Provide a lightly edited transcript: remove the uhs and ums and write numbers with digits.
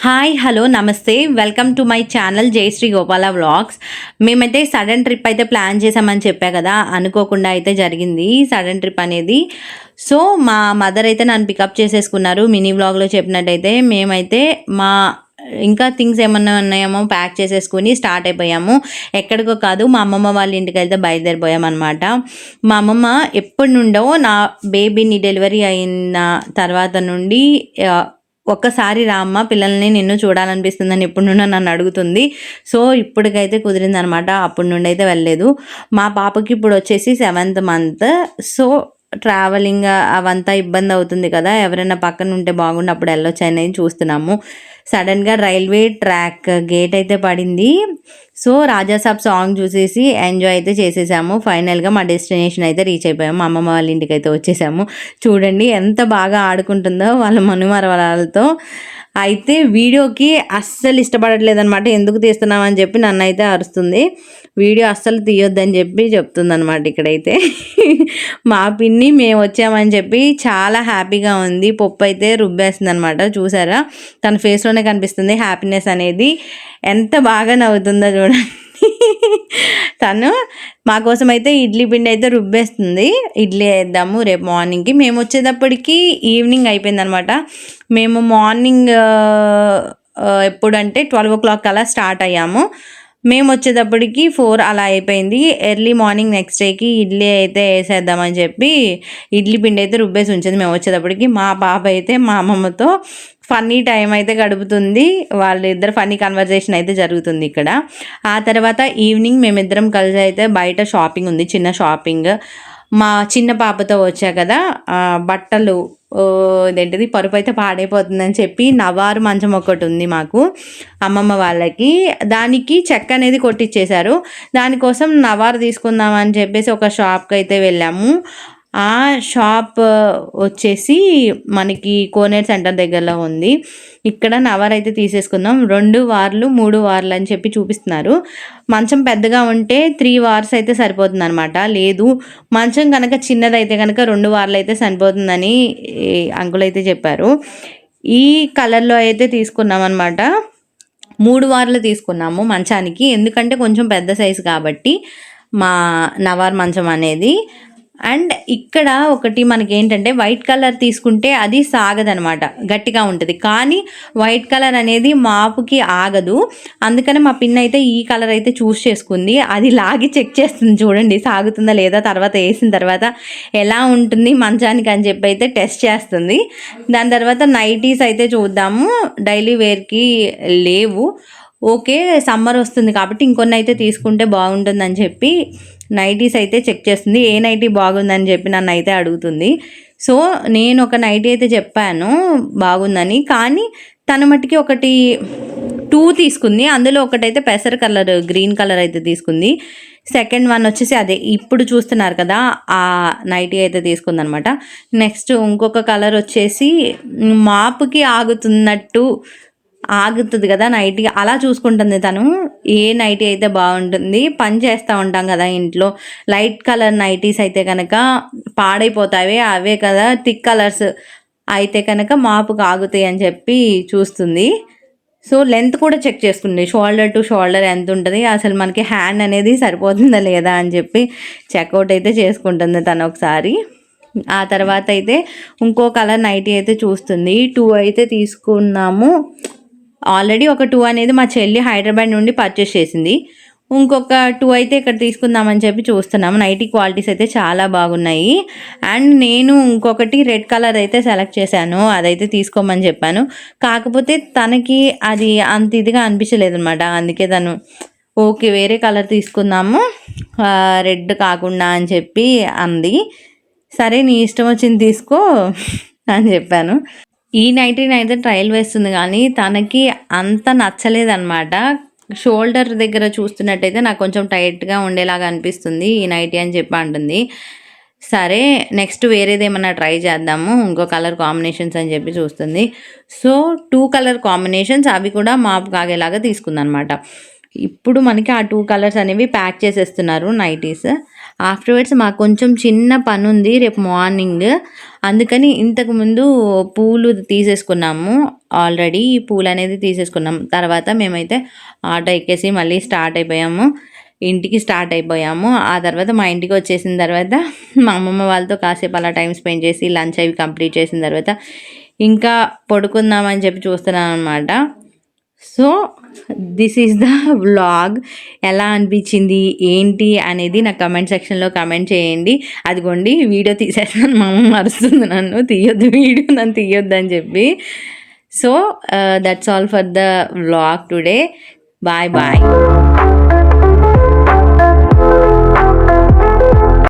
Hi hello నమస్తే welcome to my channel Jayasri Gopala vlogs. మేమైతే sudden trip అయితే ప్లాన్ చేసామని చెప్పా కదా, అనుకోకుండా అయితే జరిగింది సడన్ ట్రిప్ అనేది. సో మా మదర్ అయితే నన్ను పికప్ చేసేసుకున్నారు. మినీ వ్లాగ్లో చెప్పినట్టయితే మేమైతే ఇంకా థింగ్స్ ఏమన్నా ఉన్నాయేమో ప్యాక్ చేసేసుకుని స్టార్ట్ అయిపోయాము. ఎక్కడికో కాదు, మా అమ్మమ్మ వాళ్ళ ఇంటికి అయితే బయలుదేరిపోయామన్నమాట. మా అమ్మమ్మ ఎప్పటి నుండో నా బేబీని డెలివరీ అయిన తర్వాత నుండి ఒక్కసారి రామ్మ పిల్లల్ని నిన్ను చూడాలనిపిస్తుందని ఎప్పుడు నుండో నన్ను అడుగుతుంది. సో ఇప్పటికైతే కుదిరిందనమాట. అప్పటి నుండి అయితే వెళ్ళలేదు. మా పాపకి ఇప్పుడు వచ్చేసి 7th month. సో ట్రావెలింగ్ అవంతా ఇబ్బంది అవుతుంది కదా, ఎవరైనా పక్కన ఉంటే బాగుండి అప్పుడు వెళ్ళొచ్చు అనేది చూస్తున్నాము. సడన్గా రైల్వే ట్రాక్ గేట్ అయితే పడింది. సో రాజాసాబ్ సాంగ్ చూసేసి ఎంజాయ్ అయితే చేసేసాము. ఫైనల్గా మా డెస్టినేషన్ అయితే రీచ్ అయిపోయాము. మా అమ్మమ్మ వాళ్ళ ఇంటికి అయితే వచ్చేసాము. చూడండి ఎంత బాగా ఆడుకుంటుందో వాళ్ళ మనుమరవరాలతో. అయితే వీడియోకి అస్సలు ఇష్టపడట్లేదనమాట. ఎందుకు తీస్తున్నామని చెప్పి నన్ను అయితే అరుస్తుంది. వీడియో అస్సలు తీయొద్దని చెప్పి చెప్తుంది అనమాట. ఇక్కడైతే మా పిన్ని మేము వచ్చామని చెప్పి చాలా హ్యాపీగా ఉంది. పప్పు అయితే రుబ్బేస్తుంది అనమాట. చూసారా, తన ఫేస్లోనే కనిపిస్తుంది హ్యాపీనెస్ అనేది. ఎంత బాగా నవ్వుతుందో చూడండి. తను మా కోసం అయితే ఇడ్లీ పిండి అయితే రుబ్బేస్తుంది. ఇడ్లీ వేద్దాము రేపు మార్నింగ్కి. మేము వచ్చేటప్పటికి ఈవినింగ్ అయిపోయిందనమాట. మేము మార్నింగ్ ఎప్పుడంటే 12 o'clock అలా స్టార్ట్ అయ్యాము. మేము వచ్చేటప్పటికి 4 అలా అయిపోయింది. ఎర్లీ మార్నింగ్ నెక్స్ట్ డేకి ఇడ్లీ అయితే వేసేద్దామని చెప్పి ఇడ్లీ పిండి అయితే రుబ్బేసి ఉంచింది. మేము వచ్చేటప్పటికి మా పాప అయితే మా అమ్మమ్మతో ఫన్నీ టైం అయితే గడుపుతుంది. వాళ్ళిద్దరు ఫన్నీ కన్వర్జేషన్ అయితే జరుగుతుంది ఇక్కడ. ఆ తర్వాత ఈవినింగ్ మేమిద్దరం కలిసి అయితే బయట షాపింగ్ ఉంది, చిన్న షాపింగ్. మా చిన్న పాపతో వచ్చా కదా, బట్టలు ఇదేంటిది పరుపు అయితే పాడైపోతుందని చెప్పి నవారు మంచం ఒకటి ఉంది మాకు అమ్మమ్మ వాళ్ళకి. దానికి చెక్క అనేది కొట్టిచ్చేశారు. దానికోసం నవారు తీసుకుందామని చెప్పేసి ఒక షాప్కి అయితే వెళ్ళాము. ఆ షాప్ వచ్చేసి మనకి కోనేరు సెంటర్ దగ్గరలో ఉంది. ఇక్కడ నవర్ అయితే తీసేసుకుందాం. 2 వార్లు 3 వార్లు అని చెప్పి చూపిస్తున్నారు. మంచం పెద్దగా ఉంటే 3 వార్స్ అయితే సరిపోతుంది అనమాట. లేదు మంచం కనుక చిన్నదైతే కనుక 2 వార్లు అయితే సరిపోతుందని అంకుల్ అయితే చెప్పారు. ఈ కలర్లో అయితే తీసుకున్నాం అనమాట. 3 వార్లు తీసుకున్నాము మంచానికి, ఎందుకంటే కొంచెం పెద్ద సైజు కాబట్టి మా నవార్ మంచం అనేది. అండ్ ఇక్కడ ఒకటి మనకి ఏంటంటే వైట్ కలర్ తీసుకుంటే అది సాగదనమాట, గట్టిగా ఉంటుంది. కానీ వైట్ కలర్ అనేది మాపుకి ఆగదు. అందుకని మా పిన్ అయితే ఈ కలర్ అయితే చూస్ చేసుకుంది. అది లాగి చెక్ చేస్తుంది, చూడండి సాగుతుందా లేదా, తర్వాత వేసిన తర్వాత ఎలా ఉంటుంది మంచానికి అని చెప్పి అయితే టెస్ట్ చేస్తుంది. దాని తర్వాత నైటీస్ అయితే చూద్దాము. డైలీ వేర్కి లేవు. ఓకే, సమ్మర్ వస్తుంది కాబట్టి ఇంకొన్ని అయితే తీసుకుంటే బాగుంటుందని చెప్పి నైటీస్ అయితే చెక్ చేస్తుంది. ఏ నైటీ బాగుందని చెప్పి నన్ను అయితే అడుగుతుంది. సో నేను ఒక నైటీ అయితే చెప్పాను బాగుందని, కానీ తన మట్టికి ఒకటి 2 తీసుకుంది. అందులో ఒకటైతే పెసర్ కలర్ గ్రీన్ కలర్ అయితే తీసుకుంది. సెకండ్ వన్ వచ్చేసి అదే ఇప్పుడు చూస్తున్నారు కదా, ఆ నైటీ అయితే తీసుకుందనమాట. నెక్స్ట్ ఇంకొక కలర్ వచ్చేసి మాపుకి ఆగుతుంది కదా నైటీ, అలా చూసుకుంటుంది తను. ఏ నైటీ అయితే బాగుంటుంది, పని చేస్తూ ఉంటాం కదా ఇంట్లో, లైట్ కలర్ నైటీస్ అయితే కనుక పాడైపోతాయి, అవే కదా థిక్ కలర్స్ అయితే కనుక మాపుకు ఆగుతాయి అని చెప్పి చూస్తుంది. సో లెంత్ కూడా చెక్ చేసుకుంది, షోల్డర్ టు షోల్డర్ ఎంత ఉంటుంది, అసలు మనకి హ్యాండ్ అనేది సరిపోతుందా లేదా అని చెప్పి చెక్అవుట్ అయితే చేసుకుంటుంది తను ఒకసారి. ఆ తర్వాత అయితే ఇంకో కలర్ నైటీ అయితే చూస్తుంది. 2 అయితే తీసుకున్నాము. ఆల్రెడీ ఒక 2 అనేది మా చెల్లి హైదరాబాద్ నుండి పర్చేస్ చేసింది. ఇంకొక 2 అయితే ఇక్కడ తీసుకుందామని చెప్పి చూస్తున్నాము. నైటీ క్వాలిటీస్ అయితే చాలా బాగున్నాయి. అండ్ నేను ఇంకొకటి రెడ్ కలర్ అయితే సెలెక్ట్ చేశాను, అదైతే తీసుకోమని చెప్పాను. కాకపోతే తనకి అది అంత ఇదిగా అనిపించలేదు అనమాట. అందుకే తను ఓకే వేరే కలర్ తీసుకుందాము రెడ్ కాకుండా అని చెప్పి అంది. సరే నీ ఇష్టం వచ్చింది తీసుకో అని చెప్పాను. ఈ నైటీని అయితే ట్రయల్ వేస్తుంది కానీ తనకి అంత నచ్చలేదన్నమాట. షోల్డర్ దగ్గర చూస్తున్నట్టయితే నాకు కొంచెం టైట్గా ఉండేలాగా అనిపిస్తుంది ఈ నైటీ అని చెప్పి అంటుంది. సరే నెక్స్ట్ వేరేది ఏమన్నా ట్రై చేద్దాము, ఇంకో కలర్ కాంబినేషన్స్ అని చెప్పి చూస్తుంది. సో 2 కలర్ కాంబినేషన్స్, అవి కూడా మాపు కాగేలాగా తీసుకుందనమాట. ఇప్పుడు మనకి ఆ 2 కలర్స్ అనేవి ప్యాక్ చేసేస్తున్నారు నైటీస్. ఆఫ్టర్వర్డ్స్ మాకు కొంచెం చిన్న పని ఉంది రేపు మార్నింగ్, అందుకని ఇంతకుముందు పూలు తీసేసుకున్నాము. ఆల్రెడీ పూలు అనేది తీసేసుకున్నాం. తర్వాత మేమైతే ఆటో ఎక్కేసి మళ్ళీ ఇంటికి స్టార్ట్ అయిపోయాము. ఆ తర్వాత మా ఇంటికి వచ్చేసిన తర్వాత మా అమ్మమ్మ వాళ్ళతో కాసేపు అలా టైం స్పెండ్ చేసి లంచ్ అవి కంప్లీట్ చేసిన తర్వాత ఇంకా పడుకుందామని చెప్పి చూస్తున్నాను అనమాట. So this is the vlog. ఎలా అనిపించింది ఏంటి అనేది నాకు కమెంట్ సెక్షన్లో కమెంట్ చేయండి. అదిగోండి వీడియో తీసేస్తాను, మా అమ్మ మరుస్తుంది నన్ను తీయొద్దు వీడియో, నన్ను తీయొద్దు అని చెప్పి. So that's all for the vlog today. Bye bye.